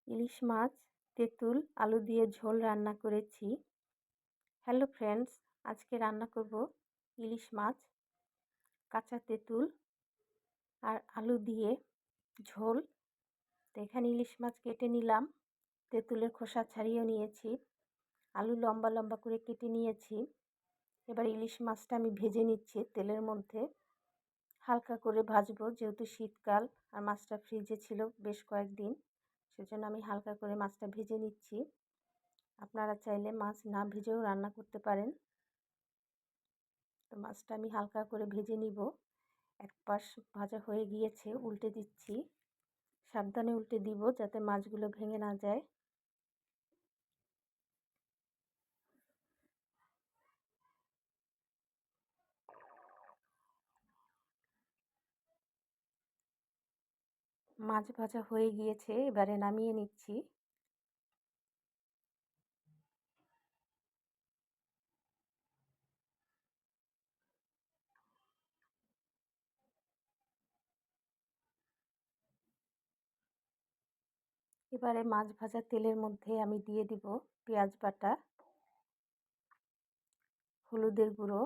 ইলিশ মাছ তেঁতুল আলু দিয়ে ঝোল রান্না করেছি। হ্যালো ফ্রেন্ডস, আজকে রান্না করব ইলিশ মাছ, কাঁচা তেঁতুল আর আলু দিয়ে ঝোল। তো এখানে ইলিশ মাছ কেটে নিলাম, তেঁতুলের খোসা ছাড়িয়ে নিয়েছি, আলু লম্বা লম্বা করে কেটে নিয়েছি। এবার ইলিশ মাছটা আমি ভেজে নিচ্ছি তেলের মধ্যে, হালকা করে ভাজবো যেহেতু শীতকাল আর মাছটা ফ্রিজে ছিল বেশ কয়েকদিন, সেজন্য আমি হালকা করে মাছটা ভেজে নিচ্ছি। আপনারা চাইলে মাছ না ভেজেও রান্না করতে পারেন। তো মাছটা আমি হালকা করে ভেজে নিব। এক পাশ ভাজা হয়ে গিয়েছে, উল্টে দিচ্ছি। সাবধানে উল্টে দিব যাতে মাছগুলো ভেঙে না যায়। মাছ ভাজা হয়ে গিয়েছে, এবারে নামিয়ে নিচ্ছি। এবারে মাছ ভাজা তেলের মধ্যে আমি দিয়ে দিব পেঁয়াজ বাটা, হলুদের গুঁড়ো,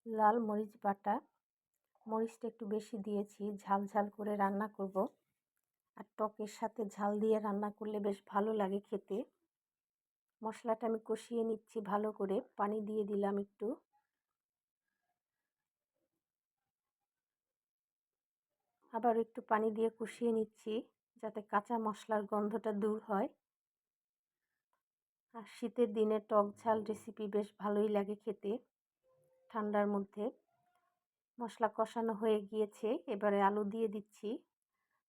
লাল মরিচ বাটা। মরিচটা একটু বেশি দিয়েছি, ঝাল ঝাল করে রান্না করব। আর টকের সাথে ঝাল দিয়ে রান্না করলে বেশ ভালো লাগে খেতে। মশলাটা আমি কষিয়ে নিচ্ছি ভালো করে, পানি দিয়ে দিলাম একটু। আবার একটু পানি দিয়ে কষিয়ে নিচ্ছি যাতে কাঁচা মশলার গন্ধটা দূর হয়। আর শীতের দিনে টক ঝাল রেসিপি বেশ ভালোই লাগে খেতে ঠান্ডার মধ্যে। মশলা কষানো হয়ে গিয়েছে, এবারে আলু দিয়ে দিচ্ছি।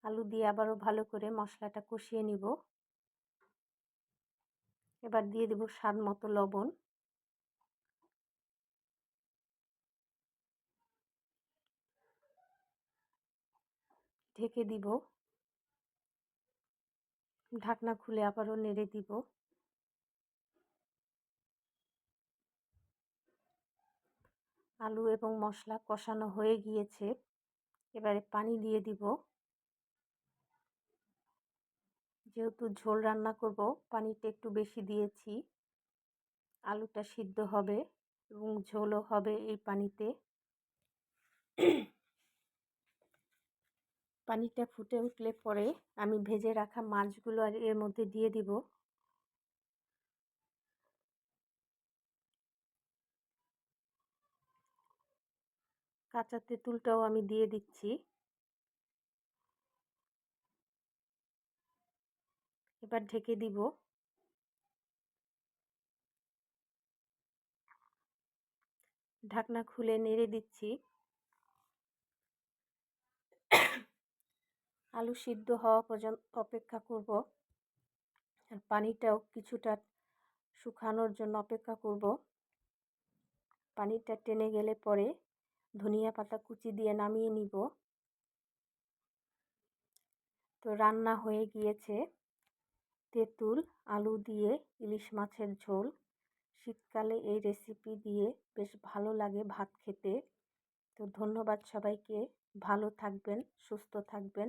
আলু দিয়ে আবারও ভালো করে মশলাটা কষিয়ে নিব। এবার দিয়ে দেব স্বাদ মতো লবণ। ঢেকে দিব, ঢাকনা খুলে আবারও নেড়ে দিব। আলু এবং মশলা কষানো হয়ে গিয়েছে, এবারে পানি দিয়ে দিব। যেহেতু ঝোল রান্না করব, পানিটা একটু বেশি দিয়েছি। আলুটা সিদ্ধ হবে এবং ঝোলও হবে এই পানিতে। পানিটা ফুটে উঠলে পরে আমি ভেজে রাখা মাছগুলো আর এর মধ্যে দিয়ে দিব। কাঁচা তেঁতুলটাও আমি দিয়ে দিচ্ছি। এবার ঢেকে দিব। ঢাকনা খুলে নেড়ে দিচ্ছি। আলু সিদ্ধ হওয়া পর্যন্ত অপেক্ষা করব। আর পানিটাও কিছুটা শুকানোর জন্য অপেক্ষা করব। পানিটা টেনে গেলে পরে ধনিয়া পাতা কুচি দিয়ে নামিয়ে নিব। তো রান্না হয়ে গিয়েছে তেঁতুল আলু দিয়ে ইলিশ মাছের ঝোল। শীতকালে এই রেসিপি দিয়ে বেশ ভালো লাগে ভাত খেতে। তো ধন্যবাদ সবাইকে। ভালো থাকবেন, সুস্থ থাকবেন।